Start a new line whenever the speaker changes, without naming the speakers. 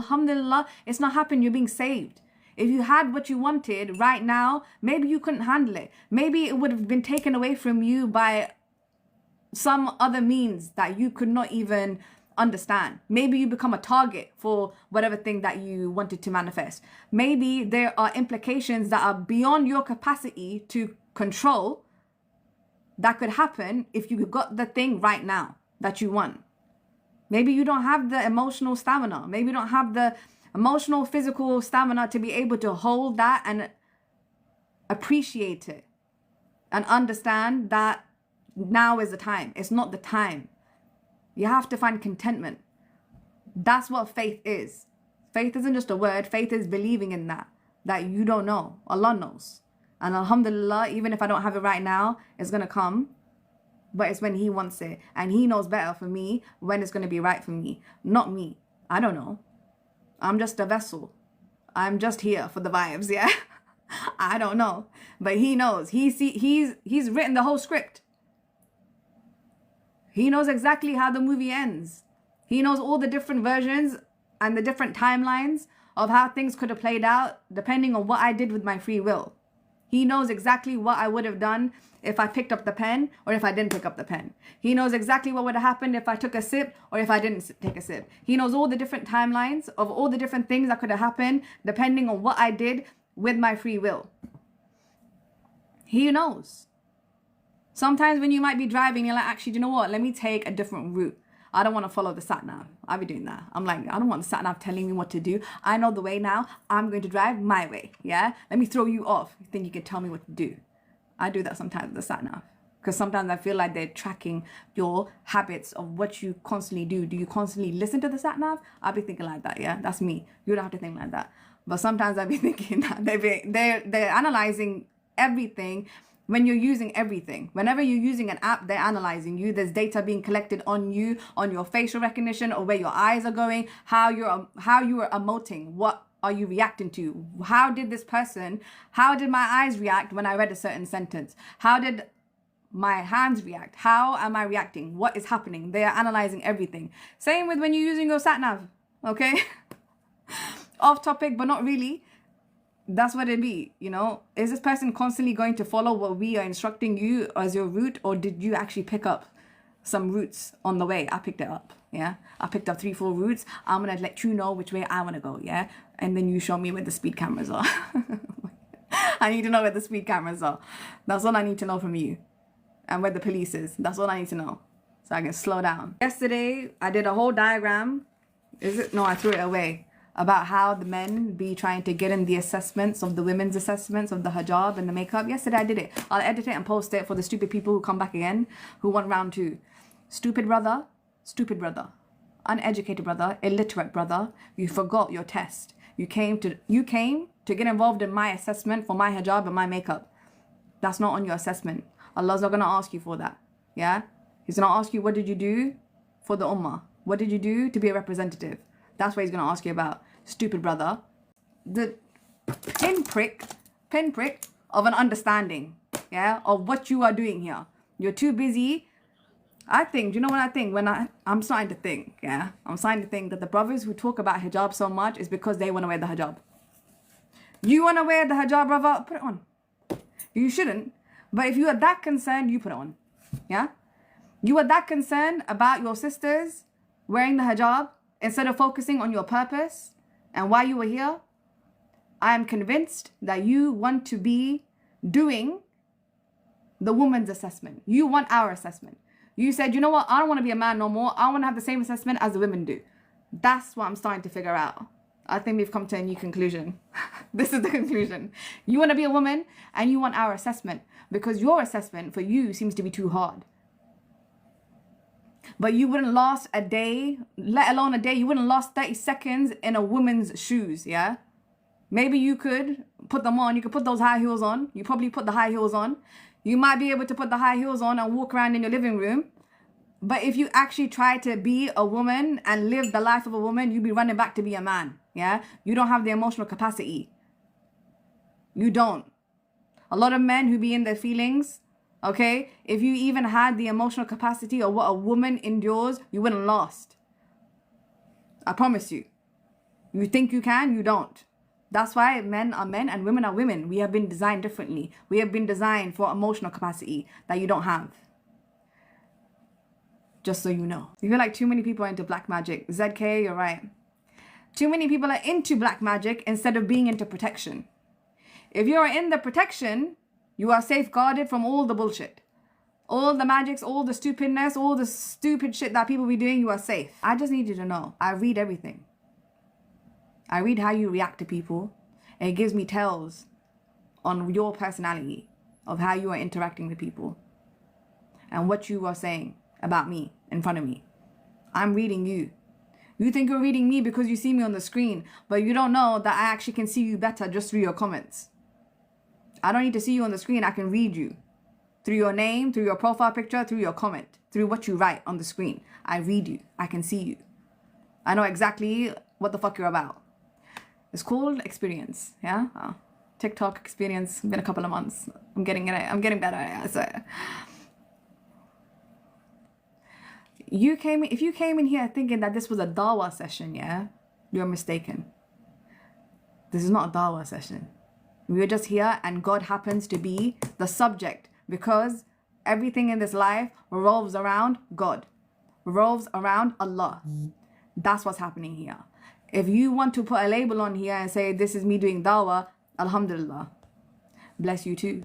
alhamdulillah, it's not happened. You're being saved. If you had what you wanted right now, maybe you couldn't handle it. Maybe it would have been taken away from you by some other means that you could not even understand. Maybe you become a target for whatever thing that you wanted to manifest. Maybe there are implications that are beyond your capacity to control that could happen if you got the thing right now that you want. Maybe you don't have the emotional stamina. Maybe you don't have the emotional, physical stamina to be able to hold that and appreciate it and understand that now is the time. It's not the time. You have to find contentment. That's what faith is. Faith isn't just a word. Faith is believing in that you don't know. Allah knows. And alhamdulillah, even if I don't have it right now, it's going to come. But it's when He wants it. And He knows better for me when it's going to be right for me. Not me. I don't know. I'm just a vessel. I'm just here for the vibes, yeah? I don't know. But He knows. He's written the whole script. He knows exactly how the movie ends. He knows all the different versions and the different timelines of how things could have played out depending on what I did with my free will. He knows exactly what I would have done if I picked up the pen or if I didn't pick up the pen. He knows exactly what would have happened if I took a sip or if I didn't take a sip. He knows all the different timelines of all the different things that could have happened depending on what I did with my free will. He knows. Sometimes when you might be driving, you're like, actually, do you know what? Let me take a different route. I don't want to follow the sat-nav. I'll be doing that. I'm like, I don't want the sat-nav telling me what to do. I know the way now. I'm going to drive my way. Yeah? Let me throw you off. You think you can tell me what to do? I do that sometimes with the sat-nav. Because sometimes I feel like they're tracking your habits of what you constantly do. Do you constantly listen to the sat-nav? I'll be thinking like that, yeah? That's me. You don't have to think like that. But sometimes I'll be thinking that they're analyzing everything. When you're using everything, whenever you're using an app, they're analyzing you. There's data being collected on you, on your facial recognition, or where your eyes are going, how you are emoting, what are you reacting to? How did my eyes react when I read a certain sentence? How did my hands react? How am I reacting? What is happening? They are analyzing everything. Same with when you're using your sat nav, okay? Off topic, but not really. That's what it be, you know. Is this person constantly going to follow what we are instructing you as your route, or did you actually pick up some routes on the way? I picked it up, yeah. I picked up 3-4 routes. I'm gonna let you know which way I want to go, yeah. And then you show me where the speed cameras are. I need to know where the speed cameras are. That's all I need to know from you, and where the police is. That's all I need to know, so I can slow down. Yesterday, I did a whole diagram. No, I threw it away. About how the men be trying to get in the assessments of the women's assessments of the hijab and the makeup. Yesterday I did it. I'll edit it and post it for the stupid people who come back again, who want round 2. Stupid brother, uneducated brother, illiterate brother. You forgot your test. You came to get involved in my assessment for my hijab and my makeup. That's not on your assessment. Allah's not gonna ask you for that. Yeah? He's gonna ask you, what did you do for the ummah? What did you do to be a representative? That's what He's gonna ask you about. Stupid brother. The pinprick of an understanding, yeah, of what you are doing here. You're too busy. I think, do you know what I think? I'm starting to think, yeah, I'm starting to think that the brothers who talk about hijab so much is because they want to wear the hijab. You want to wear the hijab, brother? Put it on. You shouldn't. But if you are that concerned, you put it on. Yeah? You are that concerned about your sisters wearing the hijab instead of focusing on your purpose and why you were here. I am convinced that you want to be doing the woman's assessment. You want our assessment. You said, you know what? I don't want to be a man no more. I want to have the same assessment as the women do. That's what I'm starting to figure out. I think we've come to a new conclusion. This is the conclusion. You want to be a woman and you want our assessment because your assessment for you seems to be too hard. But you wouldn't last a day, let alone a day. You wouldn't last 30 seconds in a woman's shoes, yeah? Maybe you could put them on. You could put those high heels on. You probably put the high heels on. You might be able to put the high heels on and walk around in your living room. But if you actually try to be a woman and live the life of a woman, you'd be running back to be a man, yeah? You don't have the emotional capacity. You don't. A lot of men who be in their feelings, okay, if you even had the emotional capacity of what a woman endures, you wouldn't last. I promise you. You think you can, you don't. That's why men are men and women are women. We have been designed differently. We have been designed for emotional capacity that you don't have. Just so you know. You feel like too many people are into black magic. ZK, you're right. Too many people are into black magic instead of being into protection. If you're in the protection, you are safeguarded from all the bullshit. All the magics, all the stupidness, all the stupid shit that people be doing, you are safe. I just need you to know, I read everything. I read how you react to people. And it gives me tells on your personality of how you are interacting with people and what you are saying about me in front of me. I'm reading you. You think you're reading me because you see me on the screen, but you don't know that I actually can see you better just through your comments. I don't need to see you on the screen. I can read you through your name, through your profile picture, through your comment, through what you write on the screen. I read you. I can see you. I know exactly what the fuck you're about. It's called experience. Yeah. TikTok experience. It's been a couple of months. I'm getting better. I swear. If you came in here thinking that this was a Dawa session, yeah, you're mistaken. This is not a Dawa session. We're just here and God happens to be the subject because everything in this life revolves around God, revolves around Allah. That's what's happening here. If you want to put a label on here and say, this is me doing Dawah, Alhamdulillah. Bless you too.